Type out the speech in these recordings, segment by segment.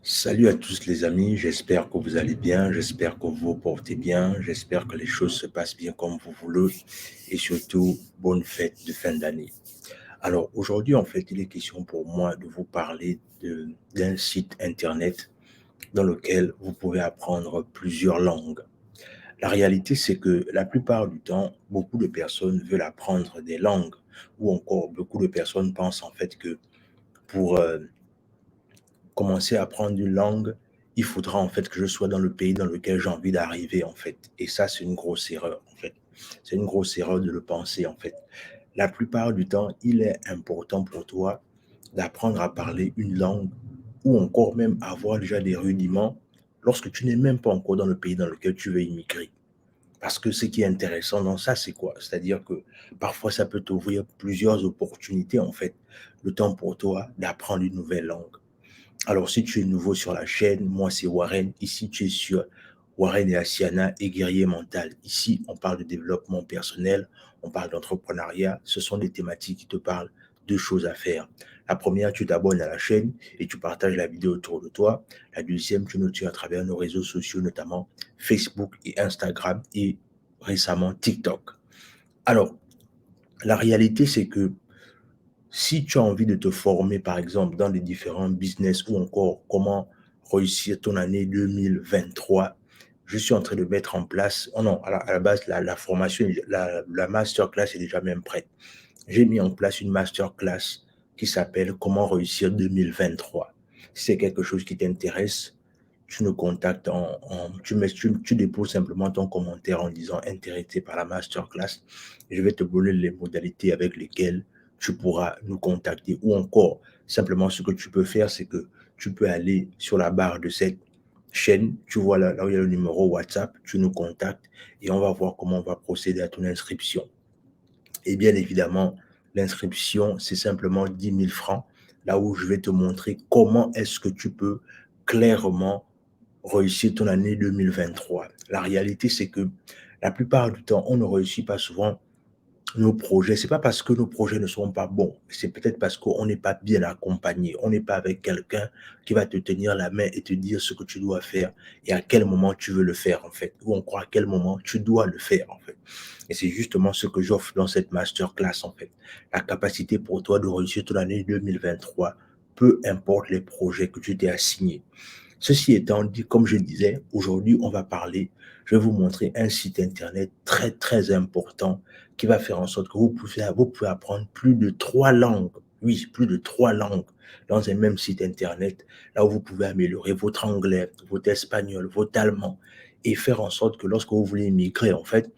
Salut à tous les amis, j'espère que vous allez bien, j'espère que vous vous portez bien, j'espère que les choses se passent bien comme vous voulez et surtout, bonne fête de fin d'année. Alors aujourd'hui, en fait, il est question pour moi de vous parler d'un site internet dans lequel vous pouvez apprendre plusieurs langues. La réalité, c'est que la plupart du temps, beaucoup de personnes veulent apprendre des langues ou encore beaucoup de personnes pensent en fait que pour commencer à apprendre une langue, il faudra en fait que je sois dans le pays dans lequel j'ai envie d'arriver en fait. Et ça, c'est une grosse erreur en fait. C'est une grosse erreur de le penser en fait. La plupart du temps, il est important pour toi d'apprendre à parler une langue ou encore même avoir déjà des rudiments lorsque tu n'es même pas encore dans le pays dans lequel tu veux immigrer. Parce que ce qui est intéressant dans ça, c'est quoi? C'est-à-dire que parfois, ça peut t'ouvrir plusieurs opportunités, en fait, le temps pour toi d'apprendre une nouvelle langue. Alors, si tu es nouveau sur la chaîne, moi c'est Warren. Ici, tu es sur Warren et Asiana et Guerrier Mental. Ici, on parle de développement personnel, on parle d'entrepreneuriat. Ce sont des thématiques qui te parlent de choses à faire. La première, tu t'abonnes à la chaîne et tu partages la vidéo autour de toi. La deuxième, tu nous suis à travers nos réseaux sociaux, notamment Facebook et Instagram et récemment TikTok. Alors, la réalité, c'est que si tu as envie de te former, par exemple, dans les différents business ou encore comment réussir ton année 2023, je suis en train de mettre en place, oh non, à la base, la formation, la masterclass est déjà même prête. J'ai mis en place une masterclass qui s'appelle Comment réussir 2023. Si c'est quelque chose qui t'intéresse, tu nous contactes, tu déposes simplement ton commentaire en disant intéressé par la masterclass. Je vais te donner les modalités avec lesquelles tu pourras nous contacter. Ou encore, simplement ce que tu peux faire, c'est que tu peux aller sur la barre de cette chaîne, tu vois là où il y a le numéro WhatsApp, tu nous contactes et on va voir comment on va procéder à ton inscription. Et bien évidemment, l'inscription, c'est simplement 10 000 francs, là où je vais te montrer comment est-ce que tu peux clairement réussir ton année 2023. La réalité, c'est que la plupart du temps, on ne réussit pas souvent nos projets. C'est pas parce que nos projets ne seront pas bons, c'est peut-être parce qu'on n'est pas bien accompagné. On n'est pas avec quelqu'un qui va te tenir la main et te dire ce que tu dois faire et à quel moment tu veux le faire, en fait, ou encore à quel moment tu dois le faire, en fait. Et c'est justement ce que j'offre dans cette masterclass, en fait. La capacité pour toi de réussir ton année 2023, peu importe les projets que tu t'es assignés. Ceci étant dit, comme je disais, aujourd'hui, je vais vous montrer un site internet très, très important qui va faire en sorte que vous pouvez apprendre plus de 3 langues. Oui, plus de 3 langues dans un même site internet, là où vous pouvez améliorer votre anglais, votre espagnol, votre allemand et faire en sorte que lorsque vous voulez immigrer, en fait,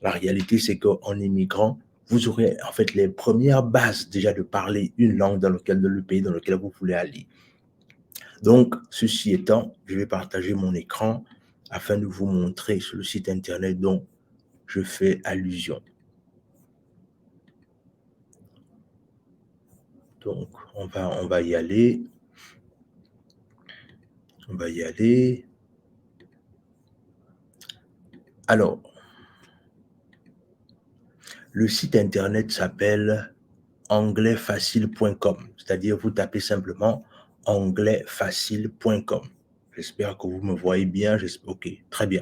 la réalité, c'est qu'en immigrant, vous aurez en fait les premières bases déjà de parler une langue dans le pays dans lequel vous voulez aller. Donc, ceci étant, je vais partager mon écran afin de vous montrer sur le site internet dont je fais allusion. Donc, on va y aller. On va y aller. Alors, le site internet s'appelle anglaisfacile.com, c'est-à-dire vous tapez simplement anglaisfacile.com. J'espère que vous me voyez bien. Ok, très bien.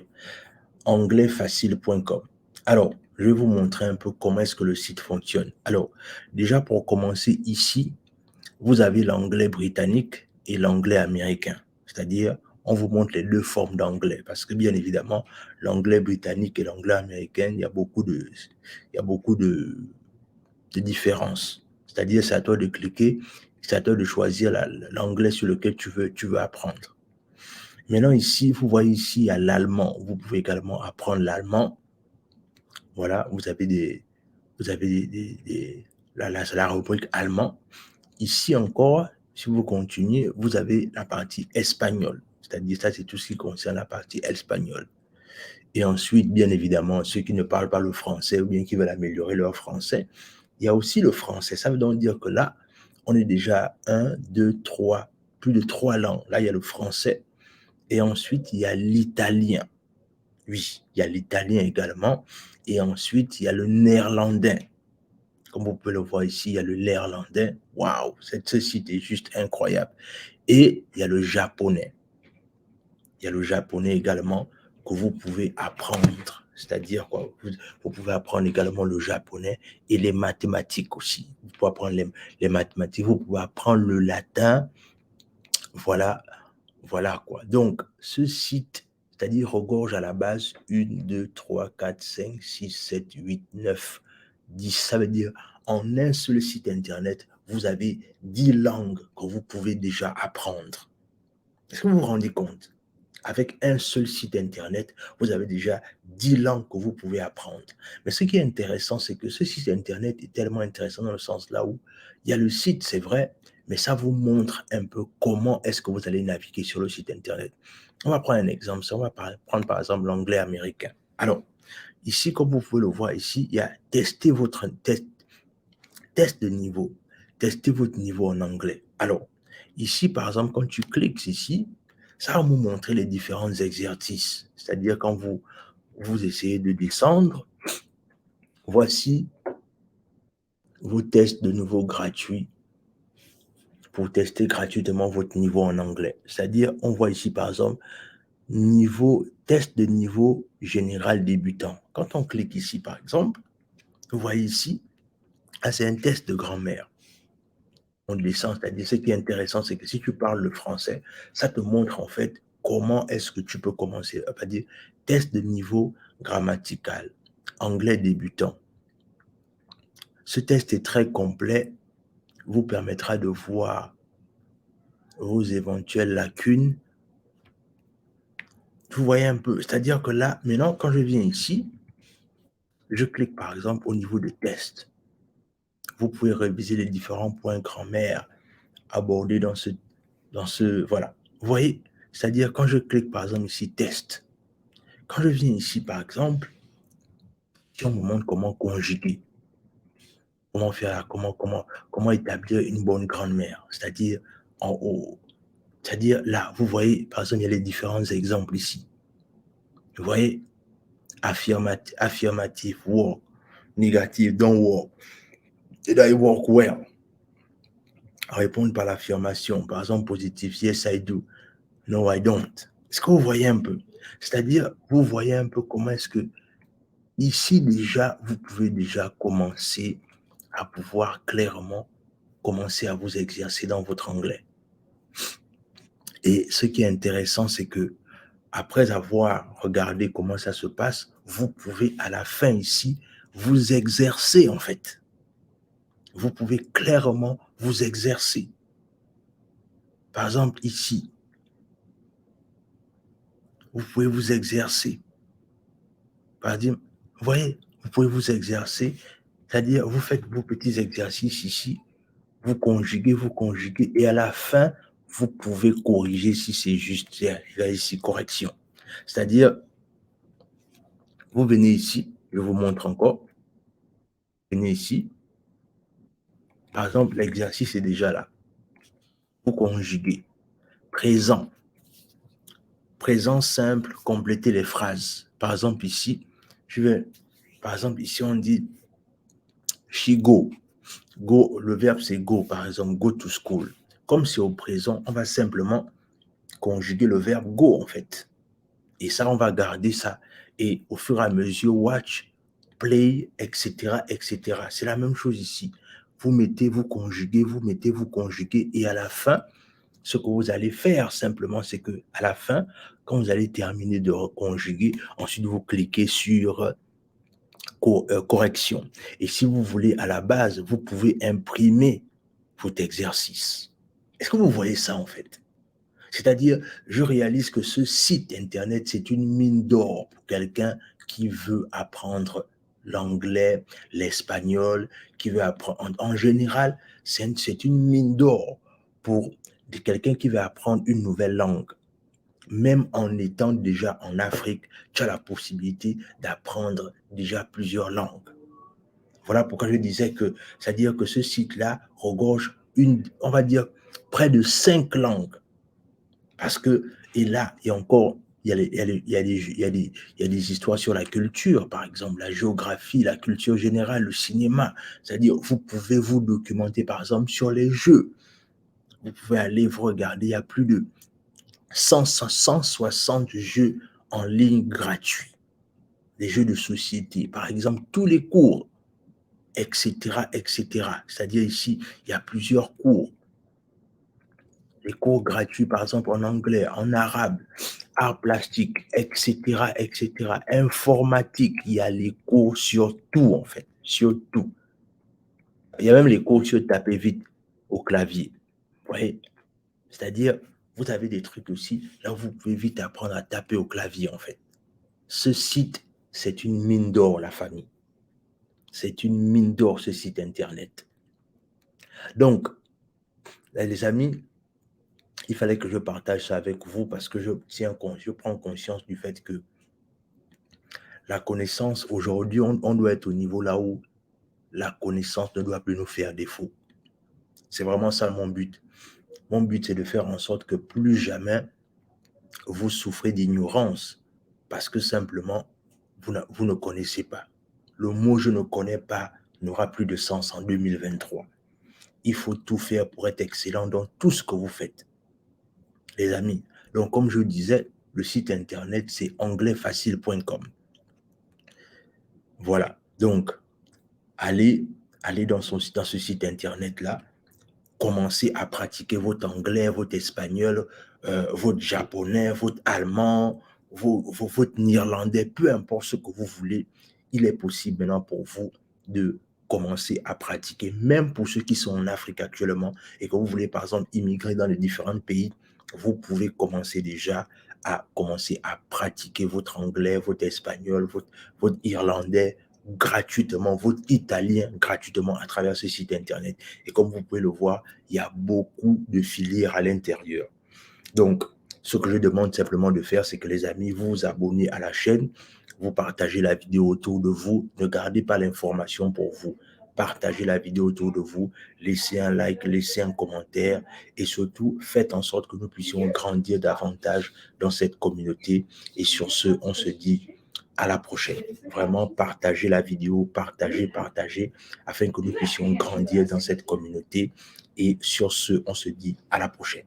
Anglaisfacile.com. Alors, je vais vous montrer un peu comment est-ce que le site fonctionne. Alors, déjà pour commencer ici, vous avez l'anglais britannique et l'anglais américain. C'est-à-dire, on vous montre les deux formes d'anglais parce que bien évidemment, l'anglais britannique et l'anglais américain, il y a beaucoup de différences. C'est-à-dire, c'est à toi de cliquer, c'est à toi de choisir l'anglais sur lequel tu veux apprendre. Maintenant, ici, vous voyez ici, il y a l'allemand. Vous pouvez également apprendre l'allemand. Voilà, vous avez la rubrique allemand. Ici encore, si vous continuez, vous avez la partie espagnole. C'est-à-dire, ça, c'est tout ce qui concerne la partie espagnole. Et ensuite, bien évidemment, ceux qui ne parlent pas le français ou bien qui veulent améliorer leur français, il y a aussi le français. Ça veut donc dire que là, on est déjà un, deux, trois, plus de 3 langues. Là, il y a le français. Et ensuite, il y a l'italien. Oui, il y a l'italien également. Et ensuite, il y a le néerlandais. Comme vous pouvez le voir ici, il y a le néerlandais. Waouh, ce site est juste incroyable. Et il y a le japonais. Il y a le japonais également que vous pouvez apprendre. C'est-à-dire quoi, vous pouvez apprendre également le japonais et les mathématiques aussi. Vous pouvez apprendre les mathématiques, vous pouvez apprendre le latin. Voilà, voilà quoi. Donc, ce site, c'est-à-dire regorge à la base 1, 2, 3, 4, 5, 6, 7, 8, 9, 10. Ça veut dire en un seul site internet, vous avez 10 langues que vous pouvez déjà apprendre. Est-ce que vous vous rendez compte? Avec un seul site internet, vous avez déjà 10 langues que vous pouvez apprendre. Mais ce qui est intéressant, c'est que ce site internet est tellement intéressant dans le sens là où il y a le site, c'est vrai, mais ça vous montre un peu comment est-ce que vous allez naviguer sur le site internet. On va prendre un exemple. On va prendre par exemple l'anglais américain. Alors, ici, comme vous pouvez le voir ici, il y a test de niveau. Testez votre niveau en anglais. Alors, ici, par exemple, quand tu cliques ici, ça va vous montrer les différents exercices. C'est-à-dire quand vous essayez de descendre, voici vos tests de niveau gratuits pour tester gratuitement votre niveau en anglais. C'est-à-dire, on voit ici, par exemple, test de niveau général débutant. Quand on clique ici, par exemple, vous voyez ici, c'est un test de grammaire. On descend, c'est-à-dire ce qui est intéressant, c'est que si tu parles le français, ça te montre en fait comment est-ce que tu peux commencer. C'est-à-dire test de niveau grammatical, anglais débutant. Ce test est très complet, vous permettra de voir vos éventuelles lacunes. Vous voyez un peu, c'est-à-dire que là, maintenant, quand je viens ici, je clique par exemple au niveau de test. Vous pouvez réviser les différents points grammaire abordés voilà. Vous voyez, c'est-à-dire quand je clique par exemple ici, test, quand je viens ici par exemple, si on me montre comment conjuguer, comment faire, comment établir une bonne grammaire, c'est-à-dire en haut, c'est-à-dire là, vous voyez, par exemple, il y a les différents exemples ici. Vous voyez, affirmative, work, négatif, don't work, did I work well? Répondre par l'affirmation, par exemple, positif, yes I do, no I don't. Est-ce que vous voyez un peu? C'est-à-dire, vous voyez un peu comment est-ce que ici déjà, vous pouvez déjà commencer à pouvoir clairement commencer à vous exercer dans votre anglais. Et ce qui est intéressant, c'est que après avoir regardé comment ça se passe, vous pouvez à la fin ici vous exercer en fait. Vous pouvez clairement vous exercer. Par exemple ici, vous pouvez vous exercer. Par exemple, vous voyez, vous pouvez vous exercer, c'est-à-dire vous faites vos petits exercices ici, vous conjuguez, et à la fin, vous pouvez corriger si c'est juste. Il y a ici correction. C'est-à-dire, vous venez ici, je vous montre encore, vous venez ici, par exemple, l'exercice est déjà là. Vous conjuguez. Présent. Présent simple, complétez les phrases. Par exemple, ici, on dit she go. Go, le verbe c'est go, par exemple, go to school. Comme c'est au présent, on va simplement conjuguer le verbe go, en fait. Et ça, on va garder ça. Et au fur et à mesure, watch, play, etc., etc. C'est la même chose ici. Vous mettez, vous conjuguez, vous mettez, vous conjuguez. Et à la fin, ce que vous allez faire simplement, c'est que à la fin, quand vous allez terminer de conjuguer, ensuite vous cliquez sur correction. Et si vous voulez, à la base, vous pouvez imprimer votre exercice. Est-ce que vous voyez ça en fait? C'est-à-dire, je réalise que ce site Internet, c'est une mine d'or pour quelqu'un qui veut apprendre l'anglais, l'espagnol, qui veut apprendre. En général, c'est une mine d'or pour quelqu'un qui veut apprendre une nouvelle langue. Même en étant déjà en Afrique, tu as la possibilité d'apprendre déjà plusieurs langues. Voilà pourquoi je disais que, c'est-à-dire que ce site-là regorge on va dire, près de 5 langues. Parce que, et là, il y a encore, il y a des histoires sur la culture, par exemple, la géographie, la culture générale, le cinéma. C'est-à-dire, vous pouvez vous documenter, par exemple, sur les jeux. Vous pouvez aller vous regarder, il y a plus de 160 jeux en ligne gratuits, des jeux de société. Par exemple, tous les cours, etc., etc. C'est-à-dire ici, il y a plusieurs cours. Les cours gratuits, par exemple, en anglais, en arabe, arts plastiques, etc., etc. Informatique, il y a les cours sur tout, en fait, sur tout. Il y a même les cours sur taper vite au clavier. Vous voyez? C'est-à-dire, vous avez des trucs aussi, là, vous pouvez vite apprendre à taper au clavier, en fait. Ce site, c'est une mine d'or, la famille. C'est une mine d'or, ce site Internet. Donc, là, les amis, il fallait que je partage ça avec vous parce que je prends conscience du fait que la connaissance, aujourd'hui, on doit être au niveau là où la connaissance ne doit plus nous faire défaut. C'est vraiment ça mon but. Mon but, c'est de faire en sorte que plus jamais vous souffrez d'ignorance parce que simplement, vous ne connaissez pas. Le mot je ne connais pas n'aura plus de sens en 2023. Il faut tout faire pour être excellent dans tout ce que vous faites, les amis. Donc, comme je disais, le site internet, c'est anglaisfacile.com. Voilà. Donc, allez dans ce site internet-là, commencez à pratiquer votre anglais, votre espagnol, votre japonais, votre allemand, votre néerlandais, peu importe ce que vous voulez, il est possible maintenant pour vous de commencer à pratiquer, même pour ceux qui sont en Afrique actuellement et que vous voulez par exemple immigrer dans les différents pays, vous pouvez commencer déjà à pratiquer votre anglais, votre espagnol, votre irlandais gratuitement, votre italien gratuitement à travers ce site internet. Et comme vous pouvez le voir, il y a beaucoup de filières à l'intérieur. Donc, ce que je demande simplement de faire, c'est que les amis, vous vous abonnez à la chaîne, vous partagez la vidéo autour de vous, ne gardez pas l'information pour vous. Partagez la vidéo autour de vous, laissez un like, laissez un commentaire et surtout, faites en sorte que nous puissions grandir davantage dans cette communauté. Et sur ce, on se dit à la prochaine. Vraiment, partagez la vidéo, partagez, afin que nous puissions grandir dans cette communauté. Et sur ce, on se dit à la prochaine.